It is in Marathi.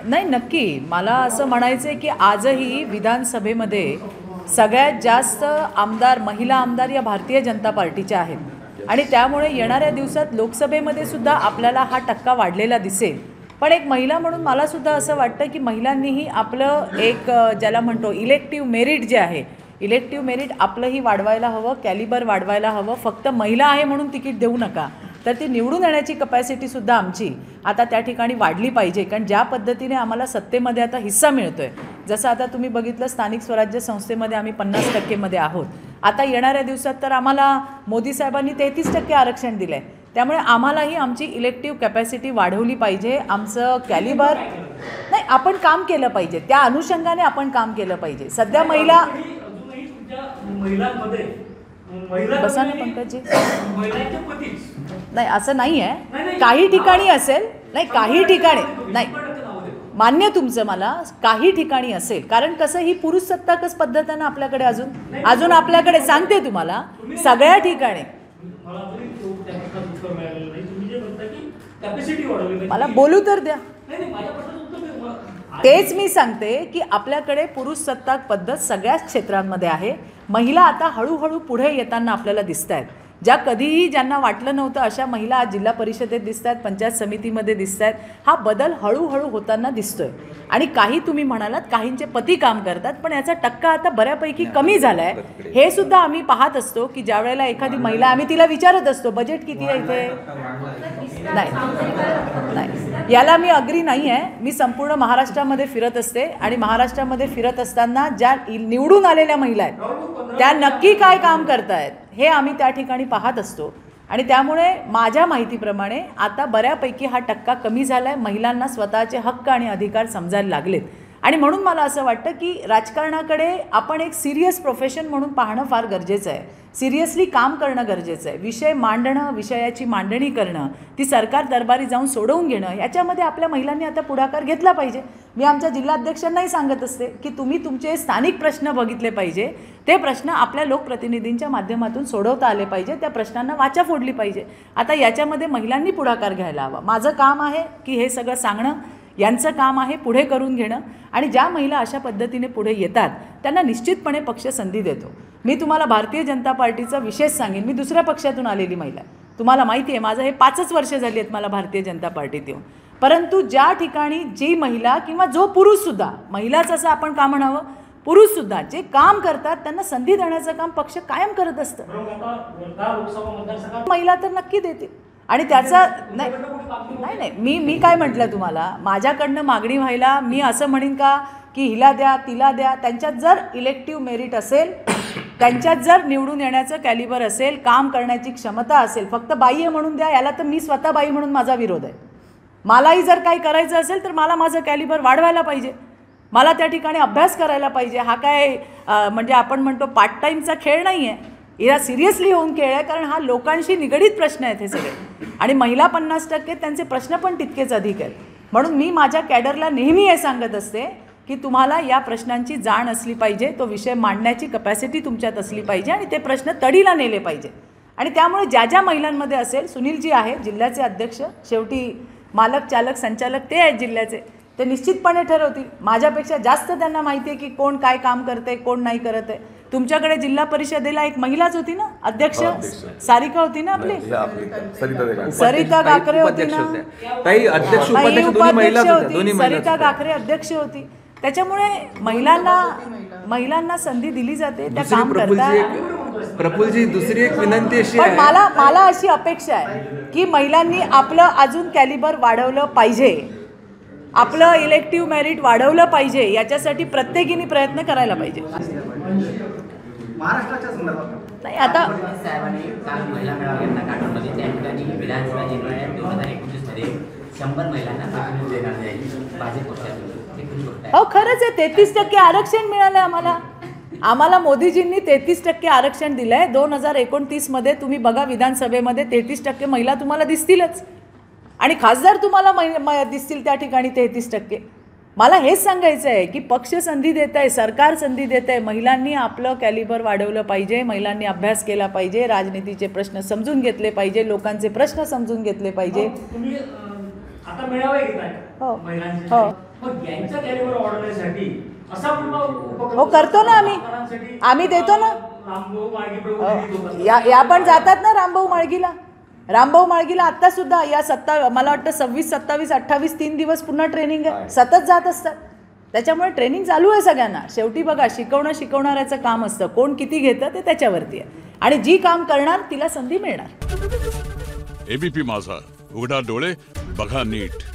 नाही, नक्की मला असं म्हणायचं आहे की आजही विधानसभेमध्ये सगळ्यात जास्त आमदार महिला आमदार या भारतीय जनता पार्टीच्या आहेत आणि त्यामुळे येणाऱ्या दिवसात लोकसभेमध्ये सुद्धा आपल्याला हा टक्का वाढलेला दिसेल. पण एक महिला म्हणून मला सुद्धा असं वाटतं की महिलांनीही आपलं एक ज्याला म्हणतो इलेक्टिव्ह मेरिट जे आहे, इलेक्टिव्ह मेरिट आपलंही वाढवायला हवं, कॅलिबर वाढवायला हवं. फक्त महिला आहे म्हणून तिकीट देऊ नका, तर ती निवडून येण्याची कपॅसिटीसुद्धा आमची आता त्या ठिकाणी वाढली पाहिजे. कारण ज्या पद्धतीने आम्हाला सत्तेमध्ये आता हिस्सा मिळतो आहे, जसं आता तुम्ही बघितलं स्थानिक स्वराज्य संस्थेमध्ये आम्ही 50% आहोत. आता येणाऱ्या दिवसात तर आम्हाला मोदी साहेबांनी 33% आरक्षण दिलं आहे. त्यामुळे आम्हालाही आमची इलेक्टिव्ह कॅपॅसिटी वाढवली पाहिजे. आमचं कॅलिबर नाही, आपण काम केलं पाहिजे, त्या अनुषंगाने आपण काम केलं पाहिजे. सध्या महिला बसा ना पंकजी, नाही असं नाही आहे. काही ठिकाणी असेल, नाही काही ठिकाणी नाही, मान्य तुमचं मला, काही ठिकाणी असेल. कारण कसं ही पुरुष सत्ताकच पद्धतीनं आपल्याकडे अजून आपल्याकडे सांगते तुम्हाला सगळ्या ठिकाणी. मला बोलू तर द्या. तेच मी सांगते की आपल्याकडे पुरुष सत्ताक पद्धत सगळ्याच क्षेत्रांमध्ये आहे. महिला आता हळूहळू पुढे येताना आपल्याला दिसत आहेत. ज्या कधीही ज्यांना वाटलं नव्हतं अशा महिला आज जिल्हा परिषदेत दिसत आहेत, पंचायत समितीमध्ये दिसत आहेत. हा बदल हळूहळू होताना दिसतोय. आणि काही तुम्ही म्हणालात काहींचे पती काम करतात, पण याचा टक्का आता बऱ्यापैकी कमी झाला आहे. हे सुद्धा आम्ही पाहत असतो की ज्या वेळेला एखादी महिला, आम्ही तिला विचारत असतो बजेट किती आहे इथे. नाही, याला मी अग्री नाही आहे. मी संपूर्ण महाराष्ट्रामध्ये फिरत असते आणि महाराष्ट्रामध्ये फिरत असताना ज्या निवडून आलेल्या महिला आहेत त्या नक्की काय काम करतायत हे आम्ही त्या ठिकाणी पाहत असतो. आणि त्यामुळे माझ्या माहितीप्रमाणे आता बऱ्यापैकी हा टक्का कमी झाला आहे. महिलांना स्वतःचे हक्क आणि अधिकार समजायला लागलेत. आणि म्हणून मला असं वाटतं की राजकारणाकडे आपण एक सिरियस प्रोफेशन म्हणून पाहणं फार गरजेचं आहे. सिरियसली काम करणं गरजेचं आहे. विषय मांडणं, विषयाची मांडणी करणं, ती सरकार दरबारी जाऊन सोडवून घेणं, याच्यामध्ये आपल्या महिलांनी आता पुढाकार घेतला पाहिजे. मी आमच्या जिल्हाध्यक्षांनाही सांगत असते की तुम्ही तुमचे स्थानिक प्रश्न बघितले पाहिजे. ते प्रश्न आपल्या लोकप्रतिनिधींच्या माध्यमातून सोडवता आले पाहिजे. त्या प्रश्नांना वाचा फोडली पाहिजे. आता याच्यामध्ये महिलांनी पुढाकार घ्यायला हवा. माझं काम आहे की हे सगळं सांगणं, यांचं काम आहे पुढे करून घेणं. आणि ज्या महिला अशा पद्धतीने पुढे येतात त्यांना निश्चितपणे पक्ष संधी देतो. मी तुम्हाला भारतीय जनता पार्टीचा विशेष सांगेन, मी दुसऱ्या पक्षातून आलेली महिला, तुम्हाला माहिती आहे माझं हे 5 वर्ष झाली आहेत मला भारतीय जनता पार्टीत येऊन. परंतु ज्या ठिकाणी जी महिला किंवा जो पुरुषसुद्धा, महिलाच असं आपण का म्हणावं, पुरुषसुद्धा जे काम करतात त्यांना संधी देण्याचं काम पक्ष कायम करत असतं. महिला तर नक्की देतील. आणि त्याचा नाही मी काय म्हटलं तुम्हाला, माझ्याकडनं मागणी व्हायला मी असं म्हणेन का की हिला द्या तिला द्या. त्यांच्यात जर इलेक्टिव्ह मेरिट असेल, त्यांच्यात जर निवडून येण्याचं कॅलिबर असेल, काम करण्याची क्षमता असेल, फक्त बाई आहे म्हणून द्या याला तर मी स्वतः बाई म्हणून माझा विरोध आहे. मलाही जर काही करायचं असेल तर मला माझं कॅलिबर वाढवायला पाहिजे. मला त्या ठिकाणी अभ्यास करायला पाहिजे. हा काय म्हणजे आपण म्हणतो पार्ट टाईमचा खेळ नाही आहे, या सिरियसली होऊन खेळ आहे. कारण हा लोकांशी निगडीत प्रश्न आहेत हे सगळे. आणि महिला 50%, त्यांचे प्रश्न पण तितकेच अधिक आहेत. म्हणून मी माझ्या कॅडरला नेहमी हे सांगत असते की तुम्हाला या प्रश्नांची जाण असली पाहिजे, तो विषय मांडण्याची कपॅसिटी तुमच्यात असली पाहिजे आणि ते प्रश्न तडीला नेले पाहिजे. आणि त्यामुळे ज्या ज्या महिलांमध्ये असेल, सुनीलजी आहे जिल्ह्याचे अध्यक्ष, शेवटी मालक चालक संचालक ते आहेत जिल्ह्याचे, ते निश्चितपणे ठरवतील. माझ्यापेक्षा जास्त त्यांना माहिती आहे की कोण काय काम करते कोण नाही करत आहे. तुमच्याकडे जिल्हा परिषदेला एक महिलाच होती ना अध्यक्ष, सारिका होती ना आपली, सरिता गाखरे होती ना, सरिता गाखरे अध्यक्ष होती. त्याच्यामुळे महिलांना संधी दिली जाते, त्या काम करतात. प्रफुल्लजी, दुसरी एक विनंती अशी आहे, मला अशी अपेक्षा आहे की महिलांनी आपलं अजून कॅलिबर वाढवलं पाहिजे, आपलं इलेक्टिव्ह मेरिट वाढवलं पाहिजे. याच्यासाठी प्रत्येकीने प्रयत्न करायला पाहिजे. महाराष्ट्राच्या संदर्भात नाही आता साहेबांनी काल महिला मेळावा घेतला काटोलमध्ये. त्या ठिकाणी विधानसभा जिल्ह्यात 2019 100 महिलांना प्रतिनिधी देण्यात जाईल भाजप पक्षातून. हो खरंच आहे, 33% आरक्षण मिळालं आम्हाला मोदीजींनी 33% आरक्षण दिलं आहे. 2029 तुम्ही बघा विधानसभेमध्ये 33% महिला तुम्हाला दिसतीलच आणि खासदार तुम्हाला दिसतील त्या ठिकाणी 33%. मला हेच सांगायचं आहे की पक्ष संधी देत आहे, सरकार संधी देत आहे. महिलांनी आपलं कॅलिबर वाढवलं पाहिजे, महिलांनी अभ्यास केला पाहिजे, राजनीतीचे प्रश्न समजून घेतले पाहिजे, लोकांचे प्रश्न समजून घेतले पाहिजे. आता मेळावे घेत हो. आहे महिलांचे. हो. मग यांच्या कॅलिबर वाढवण्यासाठी असा पूर्ण उपक्रम हो, करतो ना आम्ही. महिलांसाठी आम्ही देतो ना. रामभाऊ मागे प्रभू देतो. या पण जातात ना रामभाऊ माळगीला आता सुद्धा या मला वाटतं 26, 27, 28 3 दिवस पुन्हा ट्रेनिंग आहे. सतत जात असतात. त्याच्यामुळे ट्रेनिंग चालू आहे सगळ्यांना. शेवटी बघा, शिकवणाऱ्याचं काम असतं. कोण किती घेतं ते त्याच्यावरती आहे. आणि जी काम करणार तिला संधी मिळणार. एबीपी माझा, उघडा डोळे बघा नीट.